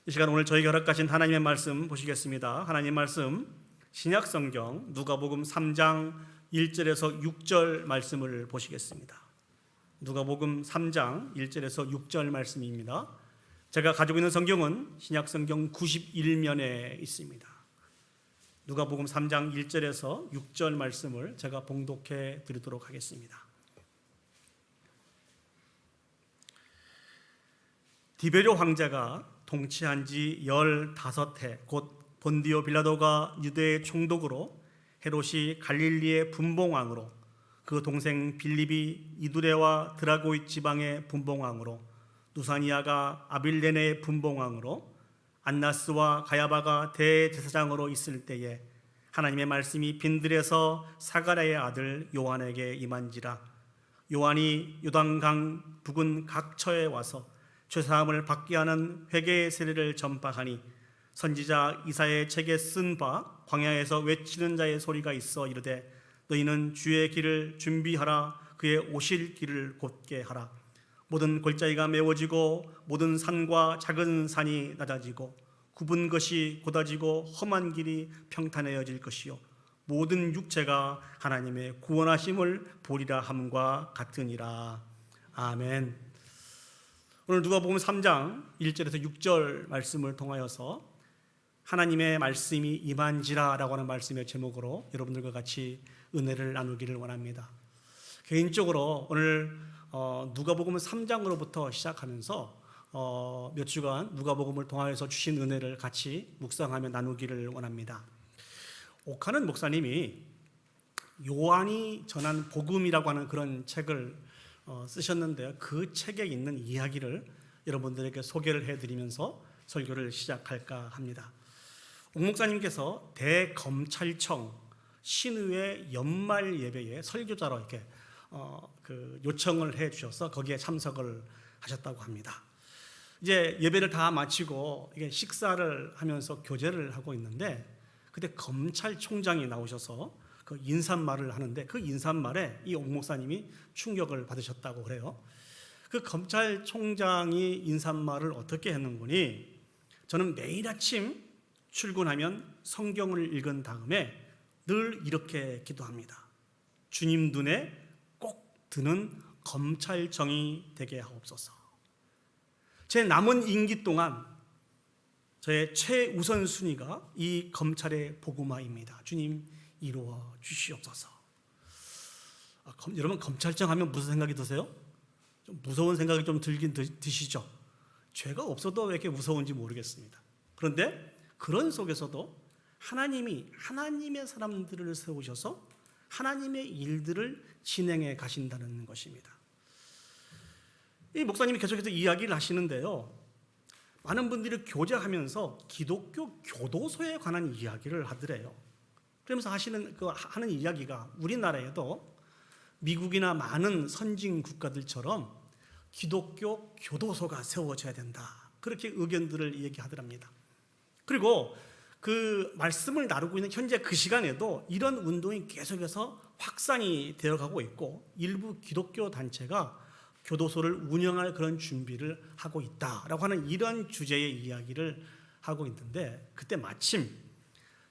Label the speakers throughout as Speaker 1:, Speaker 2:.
Speaker 1: 이 시간 오늘 저희가 허락하신 하나님의 말씀 보시겠습니다. 하나님 말씀 신약성경 누가복음 3장 1절에서 6절 말씀을 보시겠습니다. 누가복음 3장 1절에서 6절 말씀입니다. 제가 가지고 있는 성경은 신약성경 91면에 있습니다. 누가복음 3장 1절에서 6절 말씀을 제가 봉독해 드리도록 하겠습니다. 디베료 황제가 통치한 지 15해 곧 본디오 빌라도가 유대의 총독으로 헤롯이 갈릴리의 분봉왕으로 그 동생 빌립이 이두레와 드라고이 지방의 분봉왕으로 누사니아가 아빌레네의 분봉왕으로 안나스와 가야바가 대제사장으로 있을 때에 하나님의 말씀이 빈들에서 사가랴의 아들 요한에게 임한지라. 요한이 요단강 북은 각처에 와서 죄사함을 받게 하는 회개의 세례를 전파하니 선지자 이사야의 책에 쓴 바 광야에서 외치는 자의 소리가 있어 이르되 너희는 주의 길을 준비하라. 그의 오실 길을 곧게 하라. 모든 골짜기가 메워지고 모든 산과 작은 산이 낮아지고 굽은 것이 곧아지고 험한 길이 평탄해져질 것이요 모든 육체가 하나님의 구원하심을 보리라 함과 같으니라. 아멘. 오늘 누가복음 3장 1절에서 6절 말씀을 통하여서 하나님의 말씀이 임한지라라고 하는 말씀의 제목으로 여러분들과 같이 은혜를 나누기를 원합니다. 개인적으로 오늘 누가복음 3장으로부터 시작하면서 몇 주간 누가복음을 통하여서 주신 은혜를 같이 묵상하며 나누기를 원합니다. 옥하는 목사님이 요한이 전한 복음이라고 하는 그런 책을 쓰셨는데요. 그 책에 있는 이야기를 여러분들에게 소개를 해드리면서 설교를 시작할까 합니다. 옥 목사님께서 대검찰청 신의회 연말 예배에 설교자로 이렇게 요청을 해 주셔서 거기에 참석을 하셨다고 합니다. 이제 예배를 다 마치고 이게 식사를 하면서 교제를 하고 있는데 그때 검찰총장이 나오셔서 그 인사말을 하는데 그 인사말에 이 옥 목사님이 충격을 받으셨다고 그래요. 그 검찰총장이 인사말을 어떻게 했는구니 저는 매일 아침 출근하면 성경을 읽은 다음에 늘 이렇게 기도합니다. 주님 눈에 꼭 드는 검찰청이 되게 하옵소서. 제 남은 임기 동안 저의 최우선 순위가 이 검찰의 복음화입니다. 주님 이루어 주시옵소서. 여러분 검찰청 하면 무슨 생각이 드세요? 좀 무서운 생각이 좀 들긴 드시죠? 죄가 없어도 왜 이렇게 무서운지 모르겠습니다. 그런데 그런 속에서도 하나님이 하나님의 사람들을 세우셔서 하나님의 일들을 진행해 가신다는 것입니다. 이 목사님이 계속해서 이야기를 하시는데요. 많은 분들이 교제하면서 기독교 교도소에 관한 이야기를 하더래요. 그러면서 하는 이야기가 우리나라에도 미국이나 많은 선진 국가들처럼 기독교 교도소가 세워져야 된다. 그렇게 의견들을 얘기하더랍니다. 그리고 그 말씀을 나누고 있는 현재 그 시간에도 이런 운동이 계속해서 확산이 되어가고 있고 일부 기독교 단체가 교도소를 운영할 그런 준비를 하고 있다라고 하는 이런 주제의 이야기를 하고 있는데 그때 마침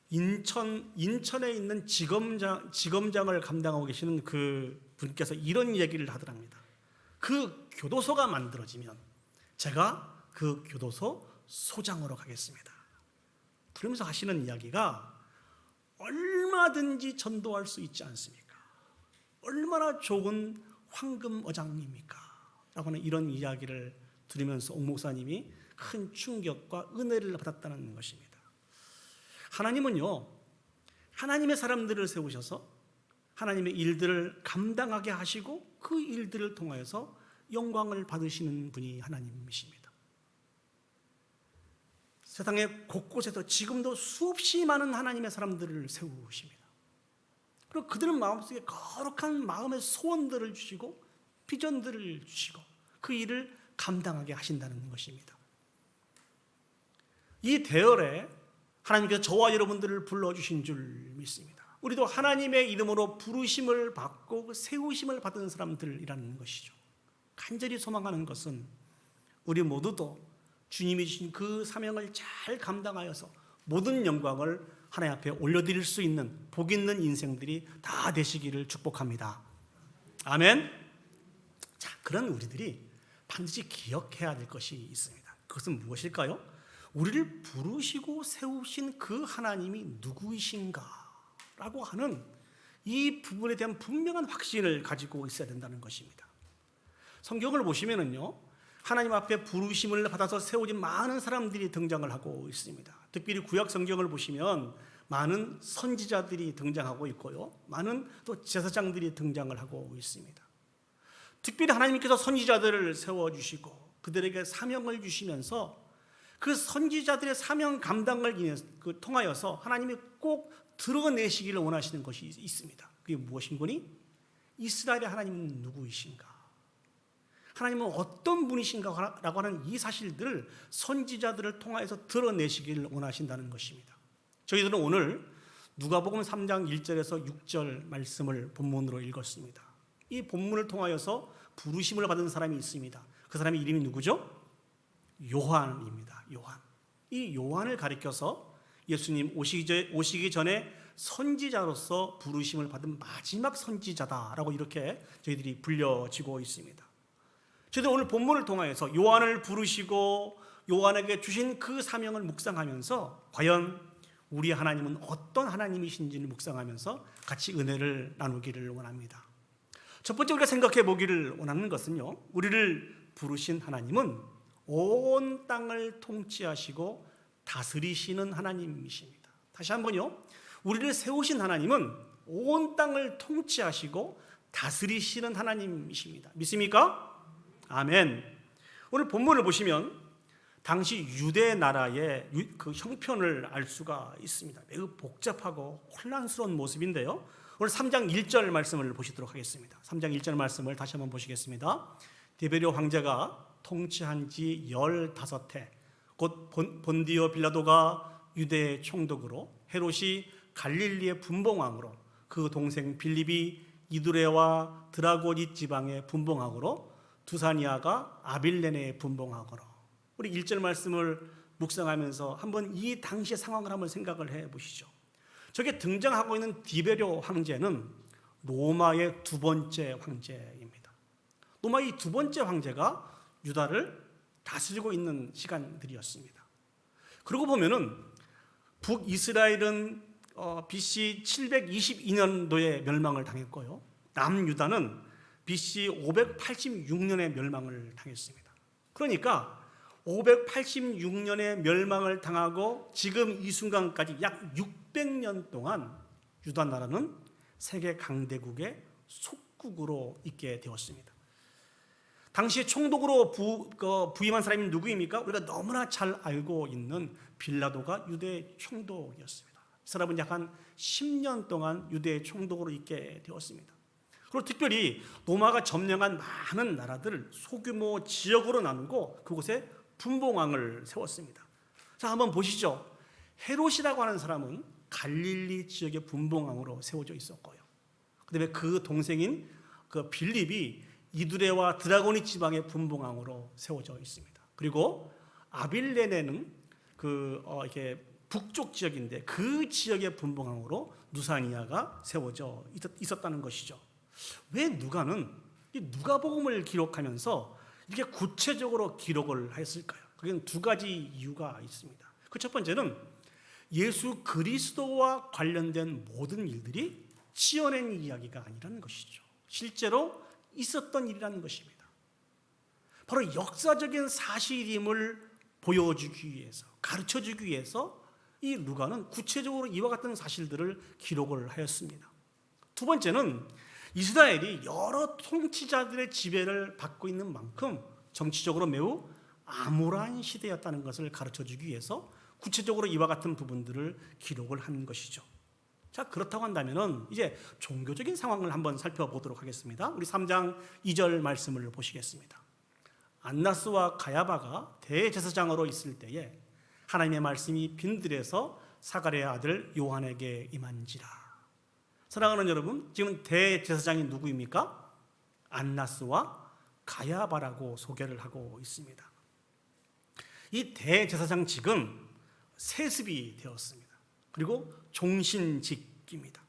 Speaker 1: 인천에 있는 지검장을 감당하고 계시는 그 분께서 이런 얘기를 하더랍니다. 그 교도소가 만들어지면 제가 그 교도소 소장으로 가겠습니다. 그러면서 하시는 이야기가 얼마든지 전도할 수 있지 않습니까? 얼마나 좋은 황금어장입니까? 라고 하는 이런 이야기를 들으면서 옥 목사님이 큰 충격과 은혜를 받았다는 것입니다. 하나님은요, 하나님의 사람들을 세우셔서 하나님의 일들을 감당하게 하시고 그 일들을 통하여서 영광을 받으시는 분이 하나님이십니다. 세상의 곳곳에서 지금도 수없이 많은 하나님의 사람들을 세우십니다. 그리고 그들은 마음속에 거룩한 마음의 소원들을 주시고 비전들을 주시고 그 일을 감당하게 하신다는 것입니다. 이 대열에 하나님께서 저와 여러분들을 불러주신 줄 믿습니다. 우리도 하나님의 이름으로 부르심을 받고 세우심을 받은 사람들이라는 것이죠. 간절히 소망하는 것은 우리 모두도 주님이 주신 그 사명을 잘 감당하여서 모든 영광을 하나님 앞에 올려드릴 수 있는 복 있는 인생들이 다 되시기를 축복합니다. 아멘. 자, 그런 우리들이 반드시 기억해야 될 것이 있습니다. 그것은 무엇일까요? 우리를 부르시고 세우신 그 하나님이 누구이신가 라고 하는 이 부분에 대한 분명한 확신을 가지고 있어야 된다는 것입니다. 성경을 보시면은요, 하나님 앞에 부르심을 받아서 세워진 많은 사람들이 등장을 하고 있습니다. 특별히 구약 성경을 보시면 많은 선지자들이 등장하고 있고요, 많은 또 제사장들이 등장을 하고 있습니다. 특별히 하나님께서 선지자들을 세워주시고 그들에게 사명을 주시면서 그 선지자들의 사명 감당을 통하여서 하나님이 꼭 드러내시기를 원하시는 것이 있습니다. 그게 무엇인 거니? 이스라엘의 하나님은 누구이신가? 하나님은 어떤 분이신가? 라고 하는 이 사실들을 선지자들을 통하여서 드러내시기를 원하신다는 것입니다. 저희들은 오늘 누가복음 3장 1절에서 6절 말씀을 본문으로 읽었습니다. 이 본문을 통하여서 부르심을 받은 사람이 있습니다. 그 사람의 이름이 누구죠? 요한입니다. 요한. 이 요한을 가리켜서 예수님 오시기 전에 선지자로서 부르심을 받은 마지막 선지자다라고 이렇게 저희들이 불려지고 있습니다. 저희들 오늘 본문을 통하여서 요한을 부르시고 요한에게 주신 그 사명을 묵상하면서 과연 우리 하나님은 어떤 하나님이신지를 묵상하면서 같이 은혜를 나누기를 원합니다. 첫 번째 우리가 생각해 보기를 원하는 것은요, 우리를 부르신 하나님은 온 땅을 통치하시고 다스리시는 하나님이십니다. 다시 한번요, 우리를 세우신 하나님은 온 땅을 통치하시고 다스리시는 하나님이십니다. 믿습니까? 아멘. 오늘 본문을 보시면 당시 유대 나라의 그 형편을 알 수가 있습니다. 매우 복잡하고 혼란스러운 모습인데요, 오늘 3장 1절 말씀을 보시도록 하겠습니다. 3장 1절 말씀을 다시 한번 보시겠습니다. 디베리오 황제가 통치한 지 15해, 곧 본디오 빌라도가 유대의 총독으로, 헤롯이 갈릴리의 분봉왕으로, 그 동생 빌립이 이두레와 드라고니 지방의 분봉왕으로, 두사니아가 아빌레네의 분봉왕으로. 우리 1절 말씀을 묵상하면서 한번 이 당시의 상황을 한번 생각을 해 보시죠. 저게 등장하고 있는 디베리오 황제는 로마의 두 번째 황제입니다. 로마의 두 번째 황제가 유다를 다스리고 있는 시간들이었습니다. 그러고 보면은 북이스라엘은 BC 722년도에 멸망을 당했고요, 남유다는 BC 586년에 멸망을 당했습니다. 그러니까 586년에 멸망을 당하고 지금 이 순간까지 약 600년 동안 유다 나라는 세계 강대국의 속국으로 있게 되었습니다. 당시 총독으로 부임한 사람이 누구입니까? 우리가 너무나 잘 알고 있는 빌라도가 유대의 총독이었습니다. 이 사람은 약 한 10년 동안 유대의 총독으로 있게 되었습니다. 그리고 특별히 로마가 점령한 많은 나라들을 소규모 지역으로 나누고 그곳에 분봉왕을 세웠습니다. 자, 한번 보시죠. 헤롯이라고 하는 사람은 갈릴리 지역의 분봉왕으로 세워져 있었고요, 그다음에 그 동생인 그 빌립이 이두레와 드라고니 지방의 분봉왕으로 세워져 있습니다. 그리고 아빌레네는 이렇게 북쪽 지역인데 그 지역의 분봉왕으로 누사니아가 세워져 있었다는 것이죠. 왜 누가복음을 기록하면서 이렇게 구체적으로 기록을 했을까요? 그게 두 가지 이유가 있습니다. 그 첫 번째는 예수 그리스도와 관련된 모든 일들이 지어낸 이야기가 아니라는 것이죠. 실제로 있었던 일이라는 것입니다. 바로 역사적인 사실임을 보여주기 위해서, 가르쳐주기 위해서 이 루가는 구체적으로 이와 같은 사실들을 기록을 하였습니다. 두 번째는 이스라엘이 여러 통치자들의 지배를 받고 있는 만큼 정치적으로 매우 암울한 시대였다는 것을 가르쳐주기 위해서 구체적으로 이와 같은 부분들을 기록을 한 것이죠. 자, 그렇다고 한다면 이제 종교적인 상황을 한번 살펴보도록 하겠습니다. 우리 3장 2절 말씀을 보시겠습니다. 안나스와 가야바가 대제사장으로 있을 때에 하나님의 말씀이 빈들에서 사가랴의 아들 요한에게 임한지라. 사랑하는 여러분, 지금 대제사장이 누구입니까? 안나스와 가야바라고 소개를 하고 있습니다. 이 대제사장직은 세습이 되었습니다. 그리고 종신직입니다.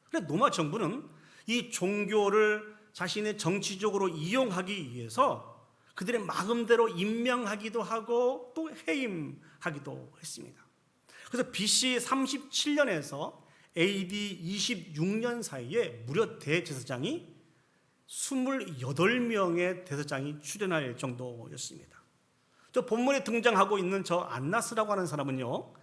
Speaker 1: 그런데 로마 정부는 이 종교를 자신의 정치적으로 이용하기 위해서 그들의 마음대로 임명하기도 하고 또 해임하기도 했습니다. 그래서 BC 37년에서 AD 26년 사이에 무려 대제사장이 28명의 대제사장이 출연할 정도였습니다. 저 본문에 등장하고 있는 저 안나스라고 하는 사람은요,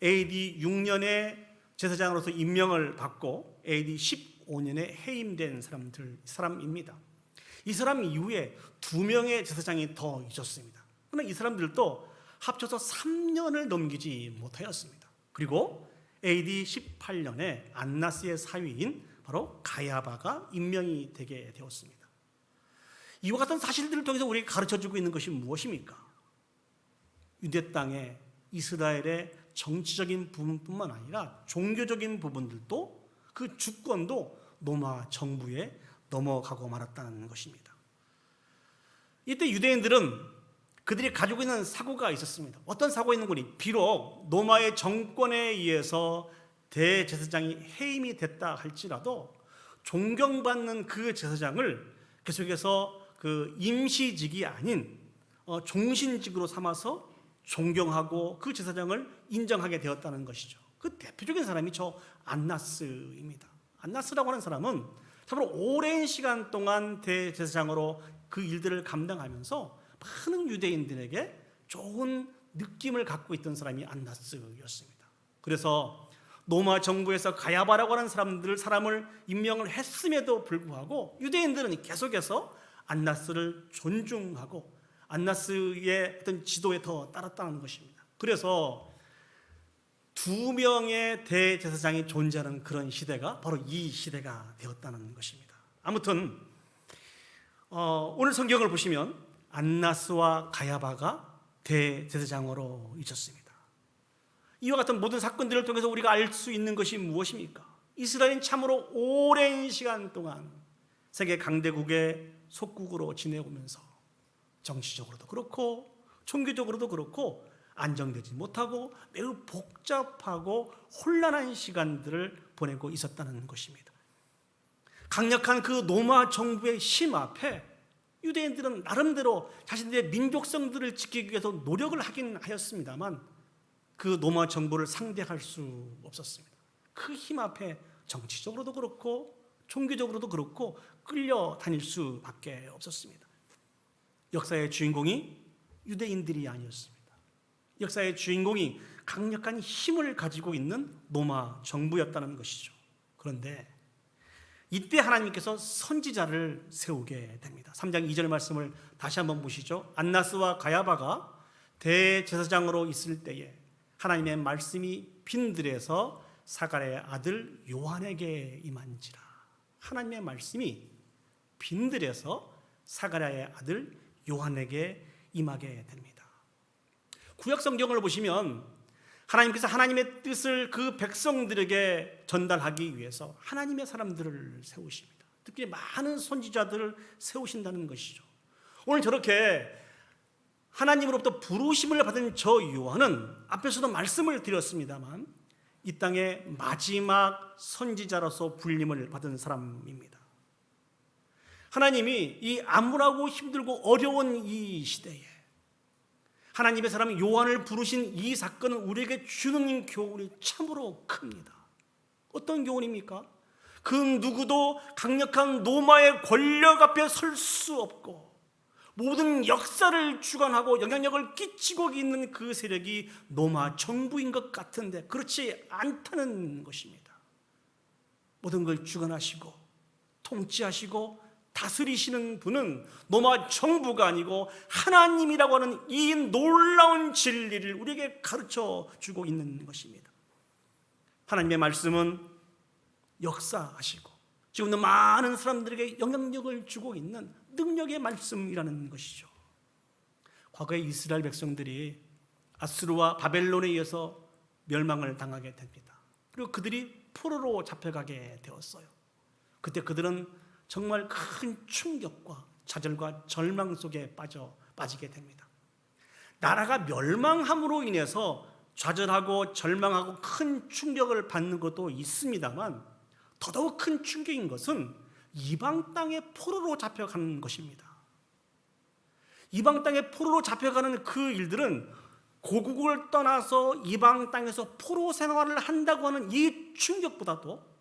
Speaker 1: AD 6년에 제사장으로서 임명을 받고 AD 15년에 해임된 사람입니다. 이 사람 이후에 2명의 제사장이 더 있었습니다. 그러나 이 사람들도 합쳐서 3년을 넘기지 못하였습니다. 그리고 AD 18년에 안나스의 사위인 바로 가야바가 임명이 되게 되었습니다. 이와 같은 사실들을 통해서 우리에게 가르쳐주고 있는 것이 무엇입니까? 유대 땅에 이스라엘의 정치적인 부분뿐만 아니라 종교적인 부분들도 그 주권도 로마 정부에 넘어가고 말았다는 것입니다. 이때 유대인들은 그들이 가지고 있는 사고가 있었습니다. 어떤 사고가 있는 거니? 비록 로마의 정권에 의해서 대제사장이 해임이 됐다 할지라도 존경받는 그 제사장을 계속해서 그 임시직이 아닌 종신직으로 삼아서 존경하고 그 제사장을 인정하게 되었다는 것이죠. 그 대표적인 사람이 저 안나스입니다. 안나스라고 하는 사람은 참으로 오랜 시간 동안 대제사장으로 그 일들을 감당하면서 많은 유대인들에게 좋은 느낌을 갖고 있던 사람이 안나스였습니다. 그래서 로마 정부에서 가야바라고 하는 사람을 임명을 했음에도 불구하고 유대인들은 계속해서 안나스를 존중하고 안나스의 어떤 지도에 더 따랐다는 것입니다. 그래서 2명의 대제사장이 존재하는 그런 시대가 바로 이 시대가 되었다는 것입니다. 아무튼 오늘 성경을 보시면 안나스와 가야바가 대제사장으로 있었습니다. 이와 같은 모든 사건들을 통해서 우리가 알 수 있는 것이 무엇입니까? 이스라엘은 참으로 오랜 시간 동안 세계 강대국의 속국으로 지내오면서 정치적으로도 그렇고 종교적으로도 그렇고 안정되지 못하고 매우 복잡하고 혼란한 시간들을 보내고 있었다는 것입니다. 강력한 그 로마 정부의 힘 앞에 유대인들은 나름대로 자신들의 민족성들을 지키기 위해서 노력을 하긴 하였습니다만 그 로마 정부를 상대할 수 없었습니다. 그 힘 앞에 정치적으로도 그렇고 종교적으로도 그렇고 끌려다닐 수밖에 없었습니다. 역사의 주인공이 유대인들이 아니었습니다. 역사의 주인공이 강력한 힘을 가지고 있는 로마 정부였다는 것이죠. 그런데 이때 하나님께서 선지자를 세우게 됩니다. 3장 2절 말씀을 다시 한번 보시죠. 안나스와 가야바가 대제사장으로 있을 때에 하나님의 말씀이 빈들에서 사가랴의 아들 요한에게 임한지라. 하나님의 말씀이 빈들에서 사가랴의 아들 요한에게 임하게 됩니다. 구약 성경을 보시면 하나님께서 하나님의 뜻을 그 백성들에게 전달하기 위해서 하나님의 사람들을 세우십니다. 특히 많은 선지자들을 세우신다는 것이죠. 오늘 저렇게 하나님으로부터 부르심을 받은 저 요한은 앞에서도 말씀을 드렸습니다만 이 땅의 마지막 선지자로서 불림을 받은 사람입니다. 하나님이 이 암울하고 힘들고 어려운 이 시대에 하나님의 사람 요한을 부르신 이 사건은 우리에게 주는 교훈이 참으로 큽니다. 어떤 교훈입니까? 그 누구도 강력한 로마의 권력 앞에 설 수 없고 모든 역사를 주관하고 영향력을 끼치고 있는 그 세력이 로마 정부인 것 같은데 그렇지 않다는 것입니다. 모든 걸 주관하시고 통치하시고 다스리시는 분은 로마 정부가 아니고 하나님이라고 하는 이 놀라운 진리를 우리에게 가르쳐 주고 있는 것입니다. 하나님의 말씀은 역사하시고 지금도 많은 사람들에게 영향력을 주고 있는 능력의 말씀이라는 것이죠. 과거에 이스라엘 백성들이 아수르와 바벨론에 의해서 멸망을 당하게 됩니다. 그리고 그들이 포로로 잡혀가게 되었어요. 그때 그들은 정말 큰 충격과 좌절과 절망 속에 빠지게 됩니다. 나라가 멸망함으로 인해서 좌절하고 절망하고 큰 충격을 받는 것도 있습니다만 더더욱 큰 충격인 것은 이방 땅의 포로로 잡혀가는 것입니다. 이방 땅의 포로로 잡혀가는 그 일들은 고국을 떠나서 이방 땅에서 포로 생활을 한다고 하는 이 충격보다도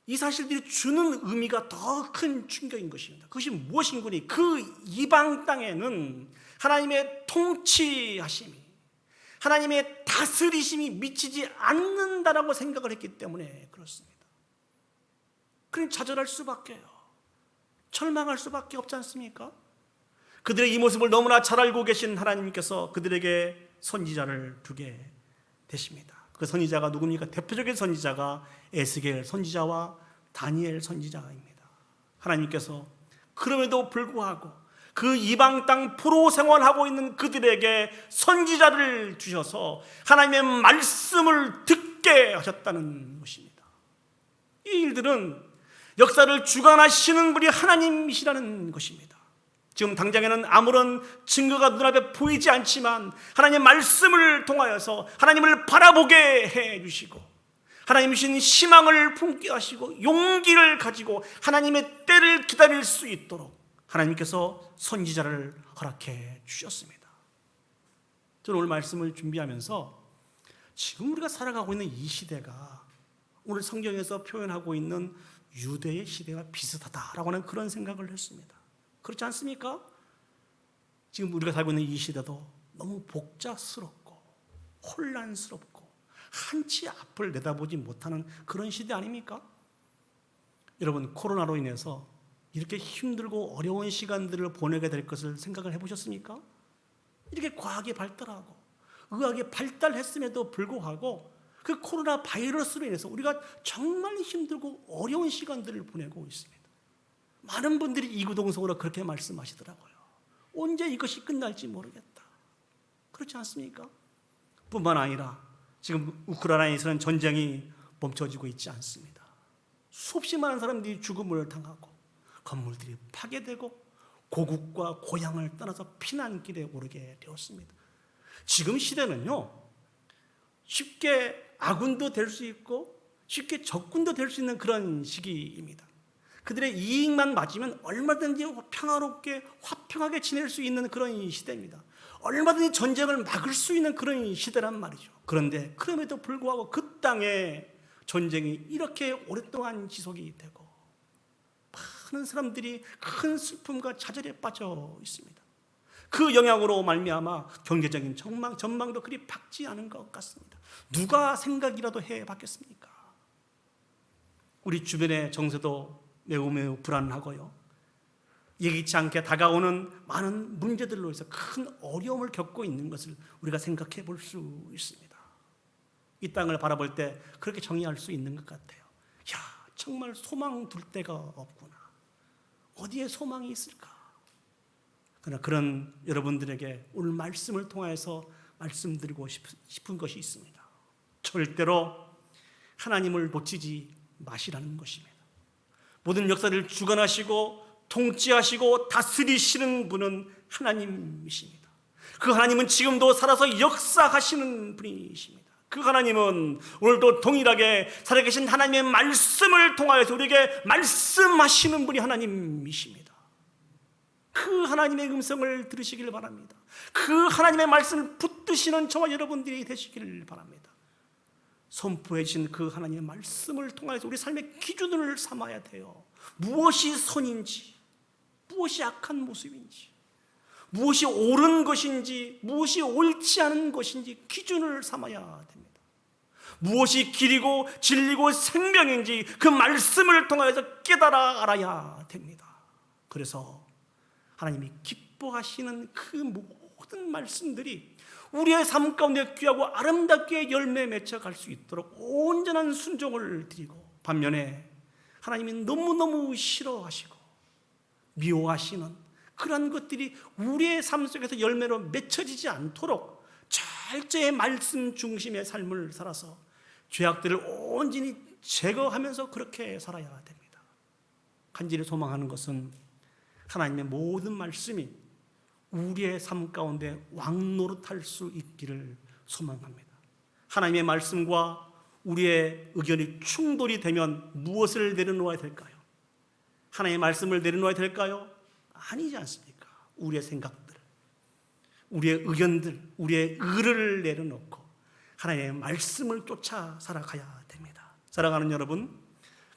Speaker 1: 이 사실들이 주는 의미가 더 큰 충격인 것입니다. 그것이 무엇인고니 그 이방 땅에는 하나님의 통치하심이, 하나님의 다스리심이 미치지 않는다라고 생각을 했기 때문에 그렇습니다. 그러니 좌절할 수밖에요. 절망할 수밖에 없지 않습니까? 그들의 이 모습을 너무나 잘 알고 계신 하나님께서 그들에게 선지자를 두게 되십니다. 그 선지자가 누굽니까? 대표적인 선지자가 에스겔 선지자와 다니엘 선지자입니다. 하나님께서 그럼에도 불구하고 그 이방 땅 포로 생활하고 있는 그들에게 선지자를 주셔서 하나님의 말씀을 듣게 하셨다는 것입니다. 이 일들은 역사를 주관하시는 분이 하나님이시라는 것입니다. 지금 당장에는 아무런 증거가 눈앞에 보이지 않지만 하나님의 말씀을 통하여서 하나님을 바라보게 해주시고 하나님이신 희망을 품게 하시고 용기를 가지고 하나님의 때를 기다릴 수 있도록 하나님께서 선지자를 허락해 주셨습니다. 저는 오늘 말씀을 준비하면서 지금 우리가 살아가고 있는 이 시대가 오늘 성경에서 표현하고 있는 유대의 시대와 비슷하다라고 하는 그런 생각을 했습니다. 그렇지 않습니까? 지금 우리가 살고 있는 이 시대도 너무 복잡스럽고 혼란스럽고 한치 앞을 내다보지 못하는 그런 시대 아닙니까? 여러분, 코로나로 인해서 이렇게 힘들고 어려운 시간들을 보내게 될 것을 생각을 해보셨습니까? 이렇게 과학이 발달하고 의학이 발달했음에도 불구하고 그 코로나 바이러스로 인해서 우리가 정말 힘들고 어려운 시간들을 보내고 있습니다. 많은 분들이 이구동성으로 그렇게 말씀하시더라고요. 언제 이것이 끝날지 모르겠다. 그렇지 않습니까? 뿐만 아니라 지금 우크라이나에서는 전쟁이 멈춰지고 있지 않습니다. 수없이 많은 사람들이 죽음을 당하고 건물들이 파괴되고 고국과 고향을 떠나서 피난길에 오르게 되었습니다. 지금 시대는요, 쉽게 아군도 될 수 있고 쉽게 적군도 될 수 있는 그런 시기입니다. 그들의 이익만 맞으면 얼마든지 평화롭게 화평하게 지낼 수 있는 그런 시대입니다. 얼마든지 전쟁을 막을 수 있는 그런 시대란 말이죠. 그런데 그럼에도 불구하고 그 땅에 전쟁이 이렇게 오랫동안 지속이 되고 많은 사람들이 큰 슬픔과 좌절에 빠져 있습니다. 그 영향으로 말미암아 경제적인 전망도 그리 밝지 않은 것 같습니다. 누가 생각이라도 해봤겠습니까? 우리 주변의 정세도 매우 불안하고요, 예기치 않게 다가오는 많은 문제들로 해서 큰 어려움을 겪고 있는 것을 우리가 생각해 볼 수 있습니다. 이 땅을 바라볼 때 그렇게 정의할 수 있는 것 같아요. 야, 정말 소망 둘 데가 없구나. 어디에 소망이 있을까? 그러나 그런 여러분들에게 오늘 말씀을 통해서 말씀드리고 싶은 것이 있습니다. 절대로 하나님을 놓치지 마시라는 것입니다. 모든 역사를 주관하시고 통치하시고 다스리시는 분은 하나님이십니다. 그 하나님은 지금도 살아서 역사하시는 분이십니다. 그 하나님은 오늘도 동일하게 살아계신 하나님의 말씀을 통하여서 우리에게 말씀하시는 분이 하나님이십니다. 그 하나님의 음성을 들으시길 바랍니다. 그 하나님의 말씀을 붙드시는 저와 여러분들이 되시길 바랍니다. 선포해 주신 그 하나님의 말씀을 통해서 우리 삶의 기준을 삼아야 돼요. 무엇이 선인지, 무엇이 악한 모습인지, 무엇이 옳은 것인지, 무엇이 옳지 않은 것인지 기준을 삼아야 됩니다. 무엇이 길이고 진리고 생명인지 그 말씀을 통해서 깨달아 알아야 됩니다. 그래서 하나님이 기뻐하시는 그 모든 말씀들이 우리의 삶 가운데 귀하고 아름답게 열매 맺혀갈 수 있도록 온전한 순종을 드리고, 반면에 하나님이 너무너무 싫어하시고 미워하시는 그런 것들이 우리의 삶 속에서 열매로 맺혀지지 않도록 철저히 말씀 중심의 삶을 살아서 죄악들을 온전히 제거하면서 그렇게 살아야 됩니다. 간절히 소망하는 것은 하나님의 모든 말씀이 우리의 삶 가운데 왕노릇할 수 있기를 소망합니다. 하나님의 말씀과 우리의 의견이 충돌이 되면 무엇을 내려놓아야 될까요? 하나님의 말씀을 내려놓아야 될까요? 아니지 않습니까? 우리의 생각들, 우리의 의견들, 우리의 의를 내려놓고 하나님의 말씀을 쫓아 살아가야 됩니다. 사랑하는 여러분,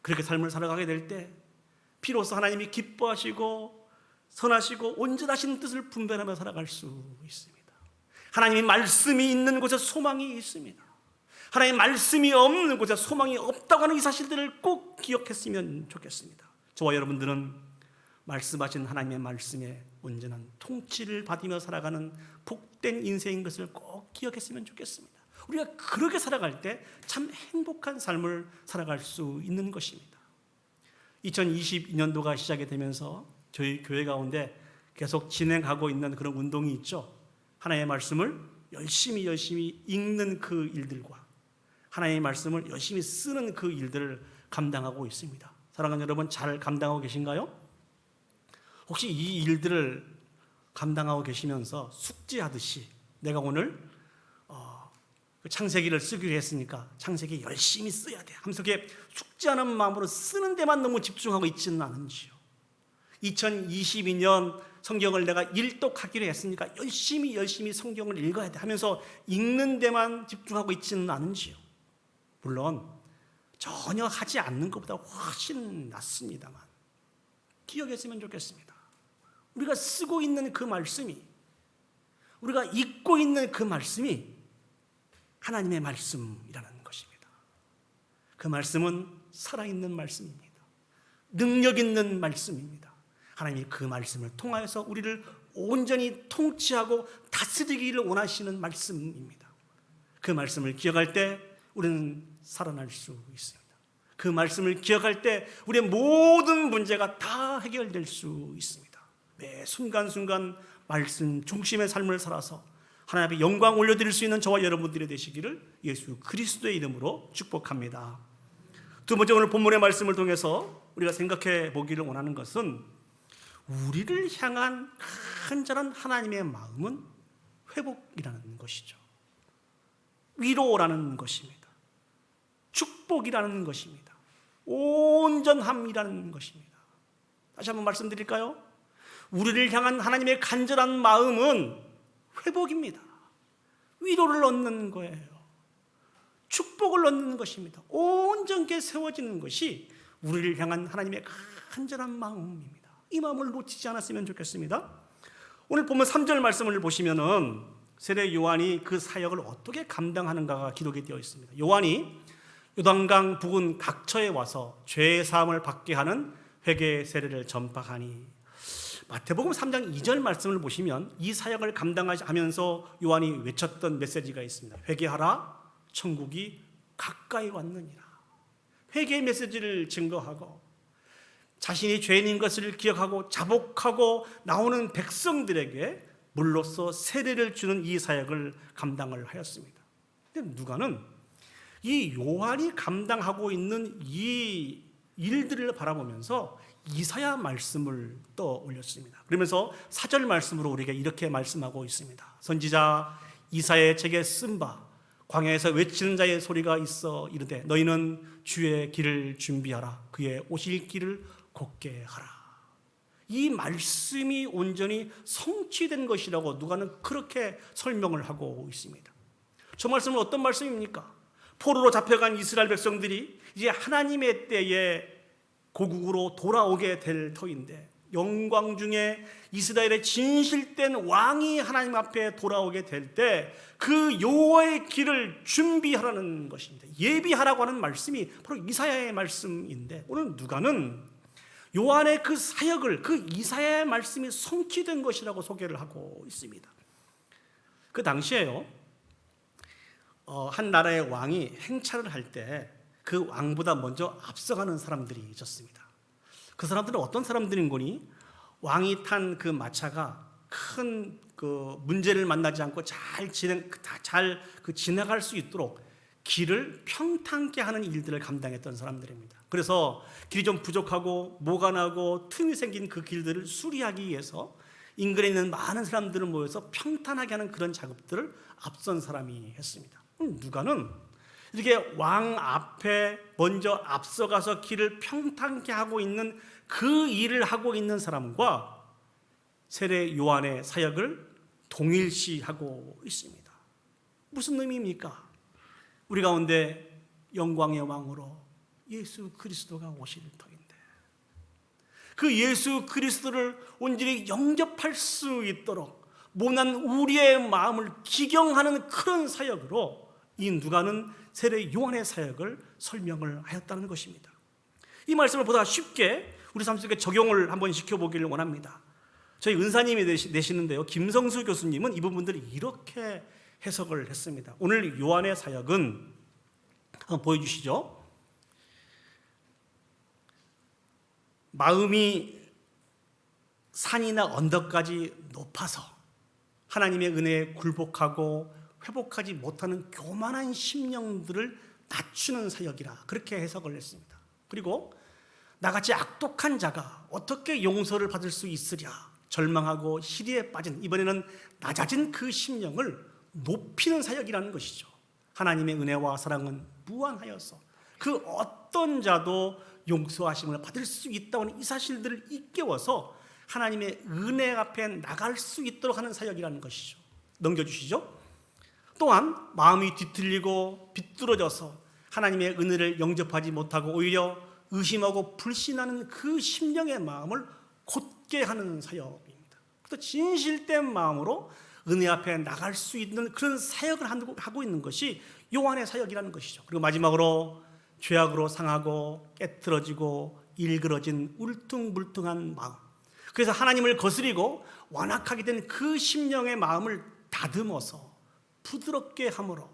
Speaker 1: 그렇게 삶을 살아가게 될 때 비로소 하나님이 기뻐하시고 선하시고 온전하신 뜻을 분별하며 살아갈 수 있습니다. 하나님의 말씀이 있는 곳에 소망이 있습니다. 하나님의 말씀이 없는 곳에 소망이 없다고 하는 이 사실들을 꼭 기억했으면 좋겠습니다. 저와 여러분들은 말씀하신 하나님의 말씀에 온전한 통치를 받으며 살아가는 복된 인생인 것을 꼭 기억했으면 좋겠습니다. 우리가 그렇게 살아갈 때 참 행복한 삶을 살아갈 수 있는 것입니다. 2022년도가 시작이 되면서 저희 교회 가운데 계속 진행하고 있는 그런 운동이 있죠. 하나님의 말씀을 열심히 읽는 그 일들과 하나님의 말씀을 열심히 쓰는 그 일들을 감당하고 있습니다. 사랑하는 여러분, 잘 감당하고 계신가요? 혹시 이 일들을 감당하고 계시면서 숙지하듯이 내가 오늘 창세기를 쓰기로 했으니까 창세기 열심히 써야 돼 하면서 숙지하는 마음으로 쓰는 데만 너무 집중하고 있지는 않은지요? 2022년 성경을 내가 일독하기로 했으니까 열심히 성경을 읽어야 돼 하면서 읽는 데만 집중하고 있지는 않은지요? 물론 전혀 하지 않는 것보다 훨씬 낫습니다만 기억했으면 좋겠습니다. 우리가 쓰고 있는 그 말씀이, 우리가 읽고 있는 그 말씀이 하나님의 말씀이라는 것입니다. 그 말씀은 살아있는 말씀입니다. 능력 있는 말씀입니다. 하나님이 그 말씀을 통하여서 우리를 온전히 통치하고 다스리기를 원하시는 말씀입니다. 그 말씀을 기억할 때 우리는 살아날 수 있습니다. 그 말씀을 기억할 때 우리의 모든 문제가 다 해결될 수 있습니다. 매 순간순간 말씀 중심의 삶을 살아서 하나님 앞에 영광 올려드릴 수 있는 저와 여러분들이 되시기를 예수 그리스도의 이름으로 축복합니다. 두 번째, 오늘 본문의 말씀을 통해서 우리가 생각해 보기를 원하는 것은 우리를 향한 간절한 하나님의 마음은 회복이라는 것이죠. 위로라는 것입니다. 축복이라는 것입니다. 온전함이라는 것입니다. 다시 한번 말씀드릴까요? 우리를 향한 하나님의 간절한 마음은 회복입니다. 위로를 얻는 거예요. 축복을 얻는 것입니다. 온전하게 세워지는 것이 우리를 향한 하나님의 간절한 마음입니다. 이 마음을 놓치지 않았으면 좋겠습니다. 오늘 보면 3절 말씀을 보시면은 세례 요한이 그 사역을 어떻게 감당하는가가 기록이 되어 있습니다. 요한이 요단강 부근 각처에 와서 죄의 사함을 받게 하는 회개 세례를 전파하니, 마태복음 3장 2절 말씀을 보시면 이 사역을 감당하면서 요한이 외쳤던 메시지가 있습니다. 회개하라, 천국이 가까이 왔느니라. 회개의 메시지를 증거하고 자신이 죄인인 것을 기억하고 자복하고 나오는 백성들에게 물로써 세례를 주는 이 사역을 감당을 하였습니다. 근데 누가는 이 요한이 감당하고 있는 이 일들을 바라보면서 이사야 말씀을 떠올렸습니다. 그러면서 4절 말씀으로 우리에게 이렇게 말씀하고 있습니다. 선지자 이사야의 책에 쓴 바 광야에서 외치는 자의 소리가 있어 이르되 너희는 주의 길을 준비하라, 그의 오실 길을 곧게 하라. 이 말씀이 온전히 성취된 것이라고 누가는 그렇게 설명을 하고 있습니다. 저 말씀은 어떤 말씀입니까? 포로로 잡혀간 이스라엘 백성들이 이제 하나님의 때에 고국으로 돌아오게 될 터인데, 영광 중에 이스라엘의 진실된 왕이 하나님 앞에 돌아오게 될 때 그 여호와의 길을 준비하라는 것입니다. 예비하라고 하는 말씀이 바로 이사야의 말씀인데, 오늘 누가는 요한의 그 사역을 그 이사야의 말씀이 성취된 것이라고 소개를 하고 있습니다. 그 당시에요, 한 나라의 왕이 행차를 할 때 그 왕보다 먼저 앞서가는 사람들이 있었습니다. 그 사람들은 어떤 사람들인 거니? 왕이 탄 그 마차가 큰 그 문제를 만나지 않고 잘 지나갈 수 있도록 길을 평탄케 하는 일들을 감당했던 사람들입니다. 그래서 길이 좀 부족하고 모가 나고 틈이 생긴 그 길들을 수리하기 위해서 인근에 있는 많은 사람들을 모여서 평탄하게 하는 그런 작업들을 앞선 사람이 했습니다. 누가는 이렇게 왕 앞에 먼저 앞서가서 길을 평탄케 하고 있는 그 일을 하고 있는 사람과 세례 요한의 사역을 동일시하고 있습니다. 무슨 의미입니까? 우리 가운데 영광의 왕으로 예수 그리스도가 오실 터인데 그 예수 그리스도를 온전히 영접할 수 있도록 모난 우리의 마음을 기경하는 그런 사역으로 이 누가는 세례 요한의 사역을 설명을 하였다는 것입니다. 이 말씀을 보다 쉽게 우리 삶 속에 적용을 한번 시켜보기를 원합니다. 저희 은사님이 내시는데요, 김성수 교수님은 이 부분들을 이렇게 해석을 했습니다. 오늘 요한의 사역은 한번 보여주시죠. 마음이 산이나 언덕까지 높아서 하나님의 은혜에 굴복하고 회복하지 못하는 교만한 심령들을 낮추는 사역이라 그렇게 해석을 했습니다. 그리고 나같이 악독한 자가 어떻게 용서를 받을 수 있으랴 절망하고 시리에 빠진, 이번에는 낮아진 그 심령을 높이는 사역이라는 것이죠. 하나님의 은혜와 사랑은 무한하여서 그 어떤 자도 용서하심을 받을 수 있다는 이 사실들을 일깨워서 하나님의 은혜 앞에 나갈 수 있도록 하는 사역이라는 것이죠. 넘겨주시죠. 또한 마음이 뒤틀리고 비뚤어져서 하나님의 은혜를 영접하지 못하고 오히려 의심하고 불신하는 그 심령의 마음을 곧게 하는 사역입니다. 또 진실된 마음으로 은혜 앞에 나갈 수 있는 그런 사역을 하고 있는 것이 요한의 사역이라는 것이죠. 그리고 마지막으로 죄악으로 상하고 깨트러지고 일그러진 울퉁불퉁한 마음, 그래서 하나님을 거스리고 완악하게 된 그 심령의 마음을 다듬어서 부드럽게 함으로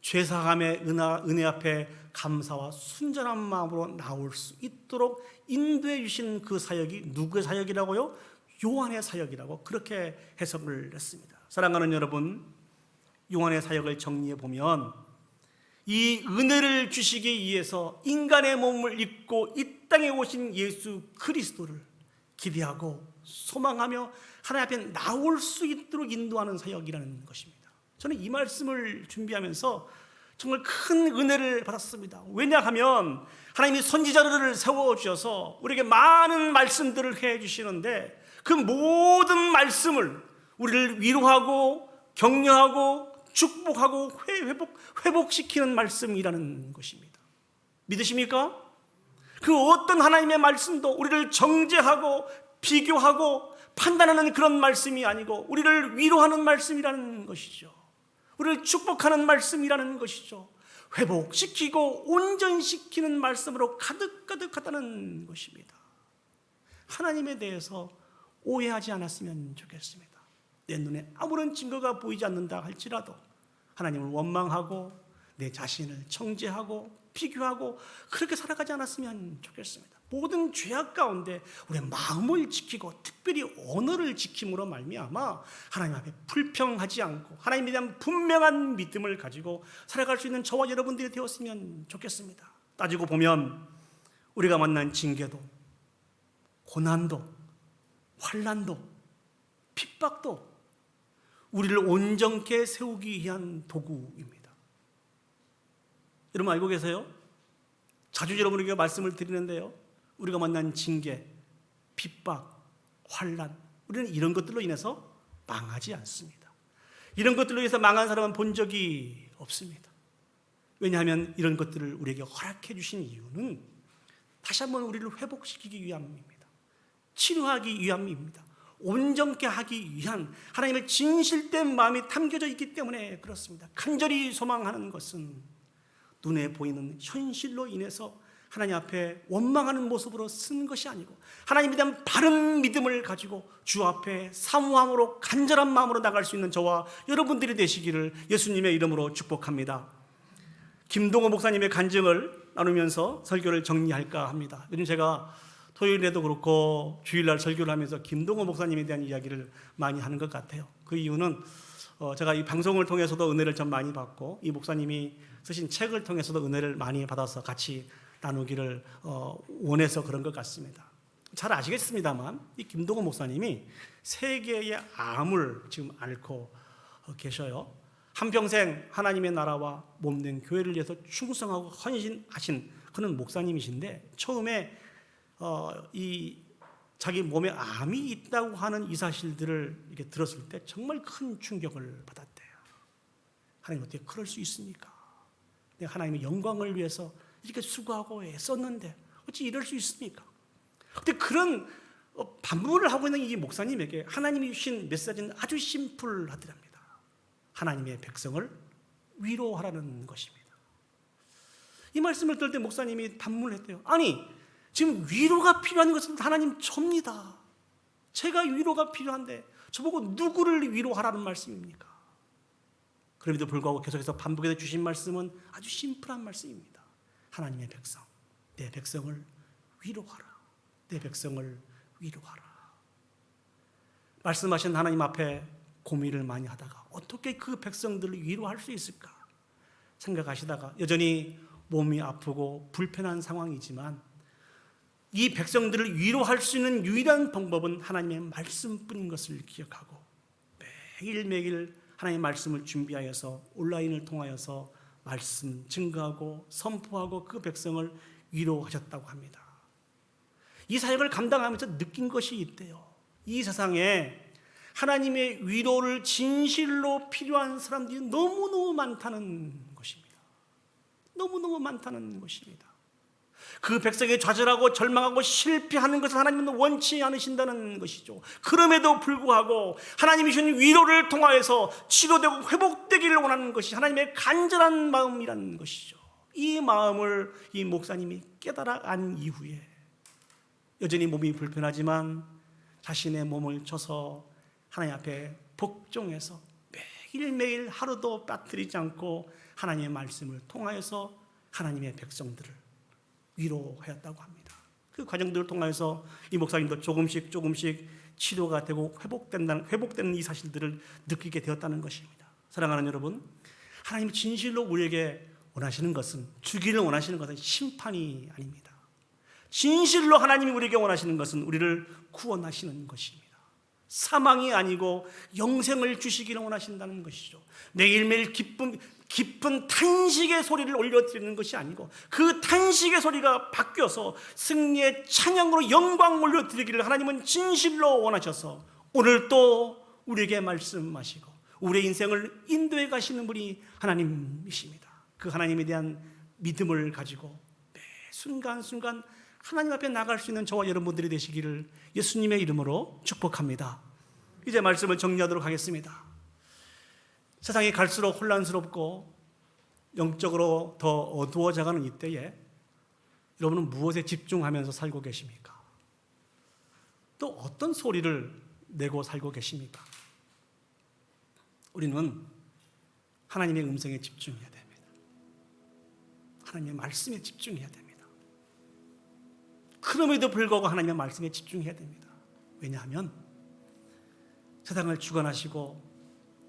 Speaker 1: 죄사함의 은혜 앞에 감사와 순전한 마음으로 나올 수 있도록 인도해 주신 그 사역이 누구의 사역이라고요? 요한의 사역이라고 그렇게 해석을 했습니다. 사랑하는 여러분, 요한의 사역을 정리해 보면 이 은혜를 주시기 위해서 인간의 몸을 입고 이 땅에 오신 예수 그리스도를 기대하고 소망하며 하나님 앞에 나올 수 있도록 인도하는 사역이라는 것입니다. 저는 이 말씀을 준비하면서 정말 큰 은혜를 받았습니다. 왜냐하면 하나님이 선지자들을 세워주셔서 우리에게 많은 말씀들을 해주시는데 그 모든 말씀을 우리를 위로하고 격려하고 축복하고 회복시키는 말씀이라는 것입니다. 믿으십니까? 그 어떤 하나님의 말씀도 우리를 정죄하고 비교하고 판단하는 그런 말씀이 아니고 우리를 위로하는 말씀이라는 것이죠. 우리를 축복하는 말씀이라는 것이죠. 회복시키고 온전시키는 말씀으로 가득가득하다는 것입니다. 하나님에 대해서 오해하지 않았으면 좋겠습니다. 내 눈에 아무런 증거가 보이지 않는다 할지라도 하나님을 원망하고 내 자신을 정죄하고 비교하고 그렇게 살아가지 않았으면 좋겠습니다. 모든 죄악 가운데 우리의 마음을 지키고 특별히 언어를 지킴으로 말미암아 하나님 앞에 불평하지 않고 하나님에 대한 분명한 믿음을 가지고 살아갈 수 있는 저와 여러분들이 되었으면 좋겠습니다. 따지고 보면 우리가 만난 징계도 고난도 환난도 핍박도 우리를 온전케 세우기 위한 도구입니다. 여러분 알고 계세요? 자주 여러분에게 말씀을 드리는데요, 우리가 만난 징계, 핍박, 환난, 우리는 이런 것들로 인해서 망하지 않습니다. 이런 것들로 인해서 망한 사람은 본 적이 없습니다. 왜냐하면 이런 것들을 우리에게 허락해 주신 이유는 다시 한번 우리를 회복시키기 위함입니다. 치료하기 위함입니다. 온전케 하기 위한 하나님의 진실된 마음이 담겨져 있기 때문에 그렇습니다. 간절히 소망하는 것은 눈에 보이는 현실로 인해서 하나님 앞에 원망하는 모습으로 쓴 것이 아니고 하나님에 대한 바른 믿음을 가지고 주 앞에 사모함으로 간절한 마음으로 나갈 수 있는 저와 여러분들이 되시기를 예수님의 이름으로 축복합니다. 김동호 목사님의 간증을 나누면서 설교를 정리할까 합니다. 요즘 제가 토요일에도 그렇고 주일날 설교를 하면서 김동호 목사님에 대한 이야기를 많이 하는 것 같아요. 그 이유는 제가 이 방송을 통해서도 은혜를 좀 많이 받고 이 목사님이 쓰신 책을 통해서도 은혜를 많이 받아서 같이 나누기를 원해서 그런 것 같습니다. 잘 아시겠습니다만 이 김동호 목사님이 세 개의 암을 지금 앓고 계셔요. 한평생 하나님의 나라와 몸된 교회를 위해서 충성하고 헌신하신 그런 목사님이신데, 처음에 이 자기 몸에 암이 있다고 하는 이 사실들을 이렇게 들었을 때 정말 큰 충격을 받았대요. 하나님, 어떻게 그럴 수 있습니까? 내가 하나님의 영광을 위해서 이렇게 수고하고 애썼는데 어찌 이럴 수 있습니까? 근데 그런 반문을 하고 있는 이 목사님에게 하나님이 주신 메시지는 아주 심플하더랍니다. 하나님의 백성을 위로하라는 것입니다. 이 말씀을 들을 때 목사님이 반문을 했대요. 아니, 지금 위로가 필요한 것은 하나님 접니다. 제가 위로가 필요한데 저보고 누구를 위로하라는 말씀입니까? 그럼에도 불구하고 계속해서 반복해서 주신 말씀은 아주 심플한 말씀입니다. 하나님의 백성, 내 백성을 위로하라. 내 백성을 위로하라. 말씀하신 하나님 앞에 고민을 많이 하다가 어떻게 그 백성들을 위로할 수 있을까 생각하시다가 여전히 몸이 아프고 불편한 상황이지만 이 백성들을 위로할 수 있는 유일한 방법은 하나님의 말씀뿐인 것을 기억하고 매일매일 하나님의 말씀을 준비하여서 온라인을 통하여서 말씀 증거하고 선포하고 그 백성을 위로하셨다고 합니다. 이 사역을 감당하면서 느낀 것이 있대요. 이 세상에 하나님의 위로를 진실로 필요한 사람들이 너무너무 많다는 것입니다. 너무너무 많다는 것입니다. 그 백성이 좌절하고 절망하고 실패하는 것을 하나님은 원치 않으신다는 것이죠. 그럼에도 불구하고 하나님이 주신 위로를 통하여서 치료되고 회복되기를 원하는 것이 하나님의 간절한 마음이라는 것이죠. 이 마음을 이 목사님이 깨달아 안 이후에 여전히 몸이 불편하지만 자신의 몸을 쳐서 하나님 앞에 복종해서 매일매일 하루도 빠뜨리지 않고 하나님의 말씀을 통하여서 하나님의 백성들을 위로하였다고 합니다. 그 과정들을 통하여서 이 목사님도 조금씩 치료가 되고 회복되는 이 사실들을 느끼게 되었다는 것입니다. 사랑하는 여러분, 하나님이 진실로 우리에게 원하시는 것은, 주기를 원하시는 것은 심판이 아닙니다. 진실로 하나님이 우리에게 원하시는 것은 우리를 구원하시는 것입니다. 사망이 아니고 영생을 주시기를 원하신다는 것이죠. 매일매일 깊은 탄식의 소리를 올려드리는 것이 아니고 그 탄식의 소리가 바뀌어서 승리의 찬양으로 영광 올려드리기를 하나님은 진실로 원하셔서 오늘 또 우리에게 말씀하시고 우리의 인생을 인도해 가시는 분이 하나님이십니다. 그 하나님에 대한 믿음을 가지고 매 순간순간 하나님 앞에 나갈 수 있는 저와 여러분들이 되시기를 예수님의 이름으로 축복합니다. 이제 말씀을 정리하도록 하겠습니다. 세상이 갈수록 혼란스럽고 영적으로 더 어두워져가는 이때에 여러분은 무엇에 집중하면서 살고 계십니까? 또 어떤 소리를 내고 살고 계십니까? 우리는 하나님의 음성에 집중해야 됩니다. 하나님의 말씀에 집중해야 됩니다. 그럼에도 불구하고 하나님의 말씀에 집중해야 됩니다. 왜냐하면 세상을 주관하시고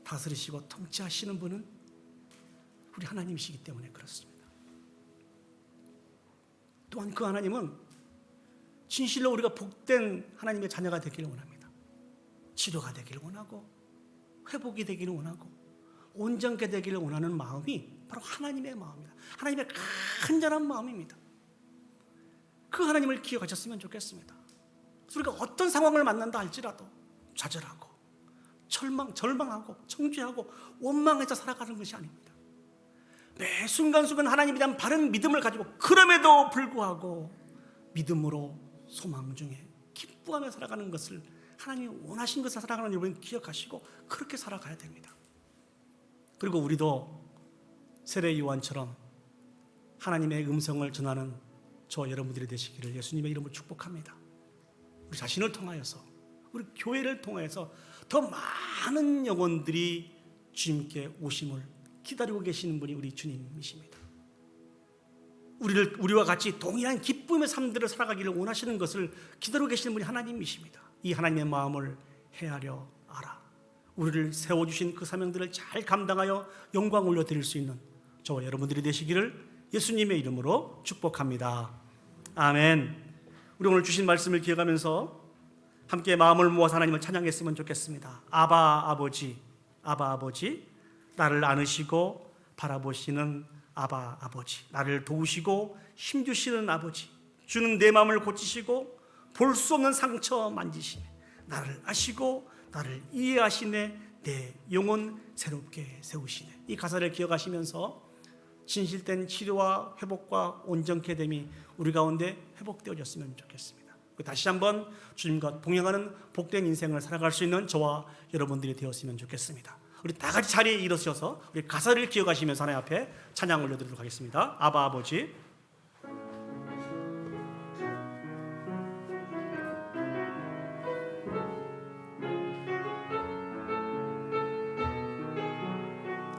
Speaker 1: 다스리시고 통치하시는 분은 우리 하나님이시기 때문에 그렇습니다. 또한 그 하나님은 진실로 우리가 복된 하나님의 자녀가 되기를 원합니다. 치료가 되기를 원하고 회복이 되기를 원하고 온전케 되기를 원하는 마음이 바로 하나님의 마음입니다. 하나님의 간절한 마음입니다. 그 하나님을 기억하셨으면 좋겠습니다. 우리가 어떤 상황을 만난다 할지라도 좌절하고 절망하고 정죄하고 원망해서 살아가는 것이 아닙니다. 매 순간순간 하나님에 대한 바른 믿음을 가지고 그럼에도 불구하고 믿음으로 소망 중에 기뻐하며 살아가는 것을 하나님이 원하신 것을 살아가는 여러분 기억하시고 그렇게 살아가야 됩니다. 그리고 우리도 세례 요한처럼 하나님의 음성을 전하는 저 여러분들이 되시기를 예수님의 이름으로 축복합니다. 우리 자신을 통하여서 우리 교회를 통해서 더 많은 영혼들이 주님께 오심을 기다리고 계시는 분이 우리 주님이십니다. 우리와 같이 동일한 기쁨의 삶들을 살아가기를 원하시는 것을 기다리고 계시는 분이 하나님이십니다. 이 하나님의 마음을 헤아려 알아 우리를 세워주신 그 사명들을 잘 감당하여 영광 올려드릴 수 있는 저와 여러분들이 되시기를 예수님의 이름으로 축복합니다. 아멘. 우리 오늘 주신 말씀을 기억하면서 함께 마음을 모아서 하나님을 찬양했으면 좋겠습니다. 아바 아버지, 아바 아버지, 나를 안으시고 바라보시는 아바 아버지, 나를 도우시고 힘주시는 아버지, 주는 내 마음을 고치시고 볼 수 없는 상처 만지시네, 나를 아시고 나를 이해하시네, 내 영혼 새롭게 세우시네. 이 가사를 기억하시면서 진실된 치료와 회복과 온전케 됨이 우리 가운데 회복되어졌으면 좋겠습니다. 다시 한번 주님과 동행하는 복된 인생을 살아갈 수 있는 저와 여러분들이 되었으면 좋겠습니다. 우리 다 같이 자리에 일어서셔서 우리 가사를 기억하시면서 하나님 앞에 찬양 올려드리도록 하겠습니다. 아바 아버지,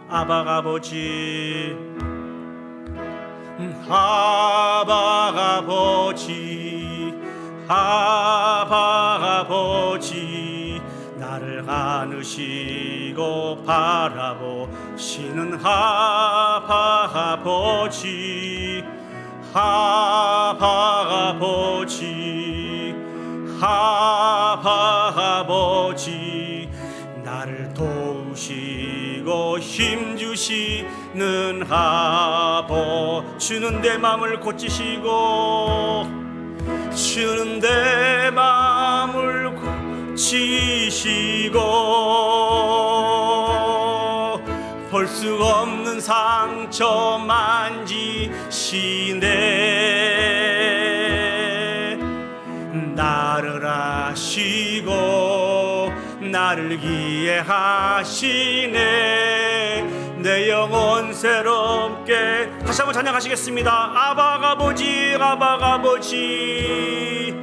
Speaker 1: 아바 아버지, 아바 아버지, 아바 아버지, 나를 안으시고 바라보시는 아바 아버지, 아바 아버지, 아바 아버지, 나를 도우시고 힘주시는 아버, 주는 내 마음을 고치시고, 주는 내 마음을 고치시고, 볼 수 없는 상처 만지시네, 나를 아시고 나를 이해하시네, 내 영혼 새롭게. 다시 한번 찬양하시겠습니다. 아바 아버지, 아바 아버지,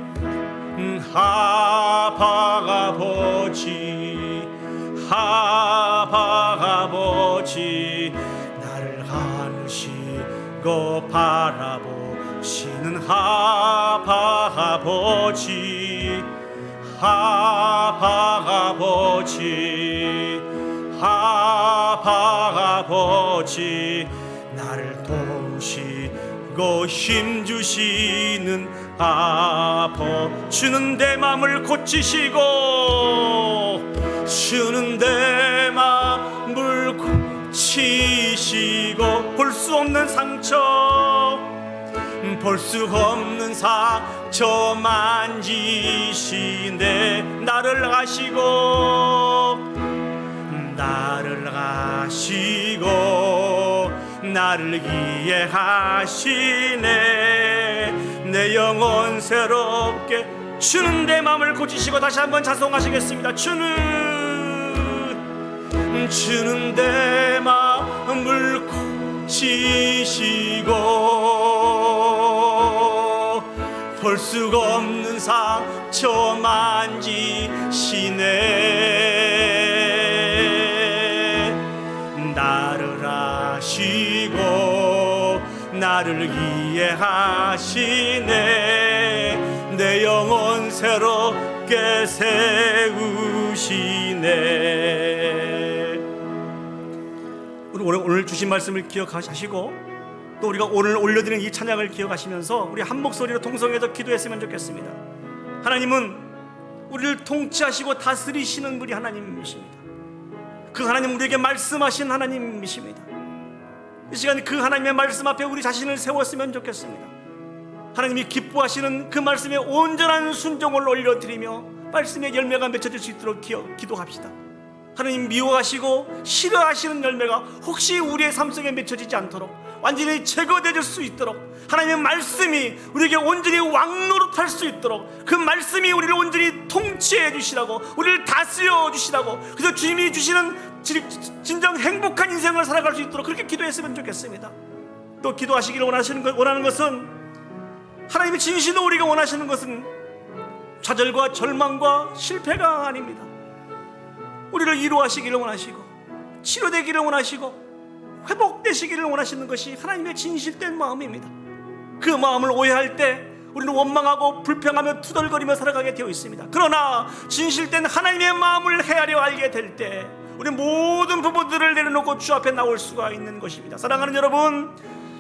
Speaker 1: 아바 아버지, 아바 아버지, 나를 안으시고 바라보시는 아바 아버지, 아바 아버지, 아바 아버지, 나를 도우시고 힘주시는 아버, 주는 내 마음을 고치시고, 주는 내 마음을 고치시고, 볼 수 없는 상처, 볼 수 없는 상처 만지시네, 나를 아시고, 나를 아시고 나를 이해하시네, 내 영혼 새롭게. 주는 내 마음을 고치시고. 다시 한번 찬송하시겠습니다. 주는 내 마음을 고치시고, 볼 수가 없는 상처 만지시네, 나를 아시고 나를 이해하시네, 내 영혼 새롭게 세우시네. 오늘 주신 말씀을 기억하시고, 또 우리가 오늘 올려드리는 이 찬양을 기억하시면서 우리 한 목소리로 통성해서 기도했으면 좋겠습니다. 하나님은 우리를 통치하시고 다스리시는 분이 하나님이십니다. 그 하나님, 우리에게 말씀하신 하나님이십니다. 이 시간 그 하나님의 말씀 앞에 우리 자신을 세웠으면 좋겠습니다. 하나님이 기뻐하시는 그 말씀에 온전한 순종을 올려드리며 말씀의 열매가 맺혀질 수 있도록 기도합시다. 하나님 미워하시고 싫어하시는 열매가 혹시 우리의 삶 속에 맺혀지지 않도록 완전히 제거될 수 있도록, 하나님의 말씀이 우리에게 온전히 왕노릇할 수 있도록, 그 말씀이 우리를 온전히 통치해 주시라고, 우리를 다스려 주시라고, 그래서 주님이 주시는 진정 행복한 인생을 살아갈 수 있도록 그렇게 기도했으면 좋겠습니다. 또 기도하시기를 원하는 것은, 하나님의 진실로 우리가 원하시는 것은 좌절과 절망과 실패가 아닙니다. 우리를 위로하시기를 원하시고, 치료되기를 원하시고, 회복되시기를 원하시는 것이 하나님의 진실된 마음입니다. 그 마음을 오해할 때 우리는 원망하고 불평하며 투덜거리며 살아가게 되어 있습니다. 그러나 진실된 하나님의 마음을 헤아려 알게 될 때 우리 모든 부분들을 내려놓고 주 앞에 나올 수가 있는 것입니다. 사랑하는 여러분,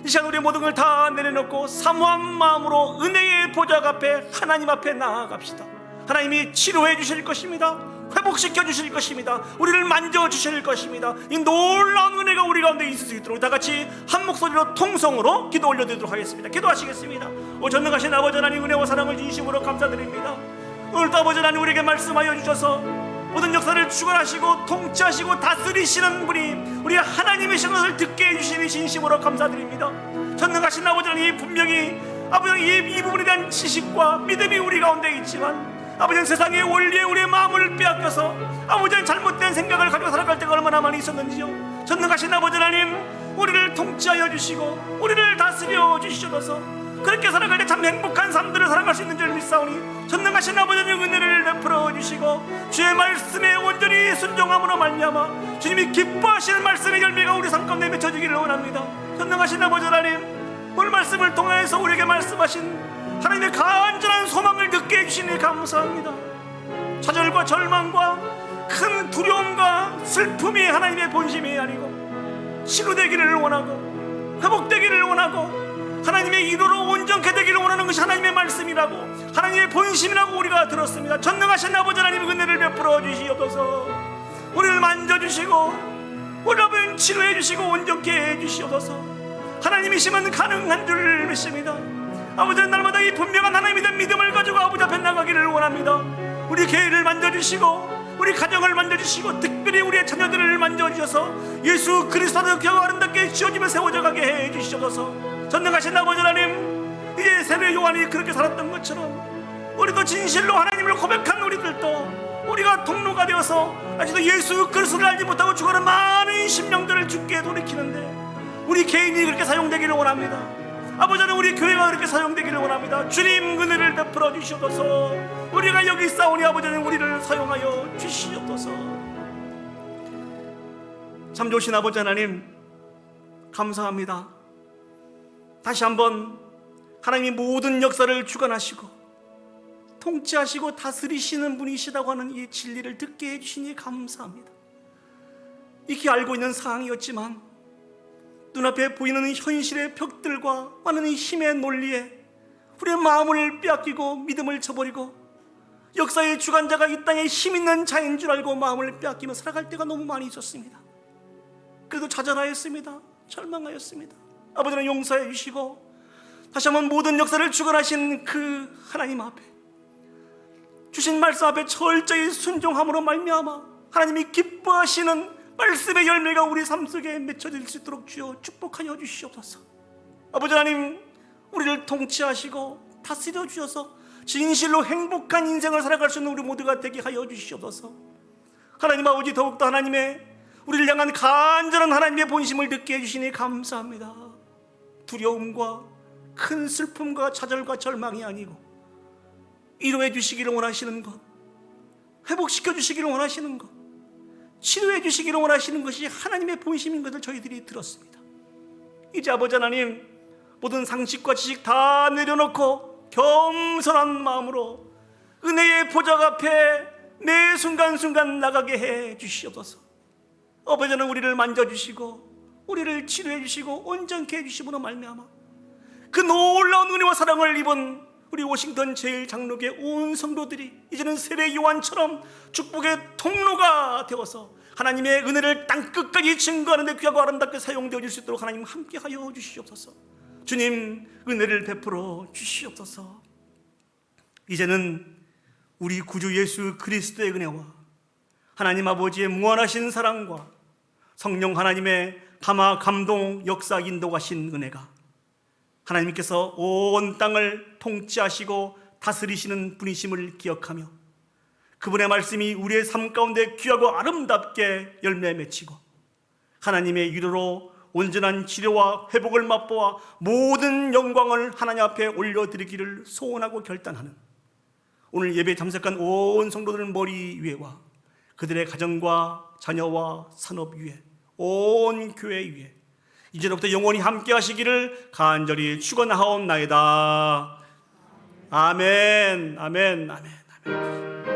Speaker 1: 이 시간 우리의 모든 걸 다 내려놓고 사모한 마음으로 은혜의 보좌 앞에 하나님 앞에 나아갑시다. 하나님이 치료해 주실 것입니다. 회복시켜 주실 것입니다. 우리를 만져주실 것입니다. 이 놀라운 은혜가 우리 가운데 있을 수 있도록 다 같이 한 목소리로 통성으로 기도 올려드리도록 하겠습니다. 기도하시겠습니다. 전능하신 아버지 하나님, 은혜와 사랑을 진심으로 감사드립니다. 오늘도 아버지 하나님 우리에게 말씀하여 주셔서 모든 역사를 주관하시고 통치하시고 다스리시는 분이 우리 하나님이신 것을 듣게 해주시니 진심으로 감사드립니다. 전능하신 아버지 하나님, 분명히 아버지 하나님 이 부분에 대한 지식과 믿음이 우리 가운데 있지만 아버지는 세상의 원리에 우리의 마음을 빼앗겨서 아버지는 잘못된 생각을 가지고 살아갈 때가 얼마나 많이 있었는지요. 전능하신 아버지 하나님, 우리를 통치하여 주시고 우리를 다스려 주시옵소서. 그렇게 살아갈 때 참 행복한 삶들을 살아갈 수 있는 줄 믿사오니 전능하신 아버지 하나님 은혜를 베풀어 주시고 주의 말씀에 온전히 순종함으로 말미암아 주님이 기뻐하시는 말씀의 열매가 우리 삶 가운데 맺혀지기를 원합니다. 전능하신 아버지 하나님, 오늘 말씀을 통해서 우리에게 말씀하신 하나님의 간절한 소망을 듣게 해주시니 감사합니다. 좌절과 절망과 큰 두려움과 슬픔이 하나님의 본심이 아니고 치료되기를 원하고 회복되기를 원하고 하나님의 이루로 온전케 되기를 원하는 것이 하나님의 말씀이라고 하나님의 본심이라고 우리가 들었습니다. 전능하신 아버지 하나님 은혜를 베풀어 주시옵소서. 우리를 만져주시고 우리를 치료해 주시고 온전케 해주시옵소서. 하나님이시면 가능한 줄 믿습니다. 아버지는 날마다 이 분명한 하나님에 대한 믿음을 가지고 아버지 앞에 나가기를 원합니다. 우리 교회를 만져주시고 우리 가정을 만져주시고 특별히 우리의 자녀들을 만져주셔서 예수 그리스도의 교회가 아름답게 지어지며 세워져 가게 해주시옵소서. 전능하신 아버지 하나님, 이제 세례 요한이 그렇게 살았던 것처럼 우리도 진실로 하나님을 고백한 우리들도 우리가 통로가 되어서 아직도 예수 그리스도를 알지 못하고 죽어가는 많은 심령들을 주께 돌이키는데 우리 개인이 그렇게 사용되기를 원합니다. 아버지는 우리 교회가 그렇게 사용되기를 원합니다. 주님 은혜를 베풀어 주시옵소서. 우리가 여기 있사오니 아버지는 우리를 사용하여 주시옵소서. 참 좋으신 아버지 하나님, 감사합니다. 다시 한번 하나님이 모든 역사를 주관하시고 통치하시고 다스리시는 분이시다고 하는 이 진리를 듣게 해주시니 감사합니다. 익히 알고 있는 사항이었지만 눈앞에 보이는 현실의 벽들과 많은 힘의 논리에 우리의 마음을 빼앗기고 믿음을 저버리고 역사의 주관자가 이 땅에 힘 있는 자인 줄 알고 마음을 빼앗기며 살아갈 때가 너무 많이 있었습니다. 그래도 좌절하였습니다. 절망하였습니다. 아버지는 용서해 주시고 다시 한번 모든 역사를 주관하신 그 하나님 앞에 주신 말씀 앞에 철저히 순종함으로 말미암아 하나님이 기뻐하시는 말씀의 열매가 우리 삶 속에 맺혀질 수 있도록 주여 축복하여 주시옵소서. 아버지 하나님, 우리를 통치하시고 다스려 주셔서 진실로 행복한 인생을 살아갈 수 있는 우리 모두가 되게 하여 주시옵소서. 하나님 아버지, 더욱더 하나님의 우리를 향한 간절한 하나님의 본심을 듣게 해주시니 감사합니다. 두려움과 큰 슬픔과 좌절과 절망이 아니고 위로해 주시기를 원하시는 것, 회복시켜 주시기를 원하시는 것, 치료해 주시기를 원하시는 것이 하나님의 본심인 것을 저희들이 들었습니다. 이제 아버지 하나님, 모든 상식과 지식 다 내려놓고 겸손한 마음으로 은혜의 보좌 앞에 매 순간순간 나가게 해 주시옵소서. 아버지는 우리를 만져주시고 우리를 치료해 주시고 온전케 해 주심으로 말미암아 그 놀라운 은혜와 사랑을 입은 우리 워싱턴 제1장로교회 온 성도들이 이제는 세례 요한처럼 축복의 통로가 되어서 하나님의 은혜를 땅끝까지 증거하는 데 귀하고 아름답게 사용되어질 수 있도록 하나님 함께하여 주시옵소서. 주님 은혜를 베풀어 주시옵소서. 이제는 우리 구주 예수 그리스도의 은혜와 하나님 아버지의 무한하신 사랑과 성령 하나님의 감화 감동 역사 인도하신 은혜가 하나님께서 온 땅을 통치하시고 다스리시는 분이심을 기억하며 그분의 말씀이 우리의 삶 가운데 귀하고 아름답게 열매 맺히고 하나님의 위로로 온전한 치료와 회복을 맛보아 모든 영광을 하나님 앞에 올려드리기를 소원하고 결단하는 오늘 예배에 참석한 온 성도들 머리 위에와 그들의 가정과 자녀와 산업 위에 온 교회 위에 이제부터 영원히 함께 하시기를 간절히 축원하옵나이다. 아멘, 아멘, 아멘, 아멘.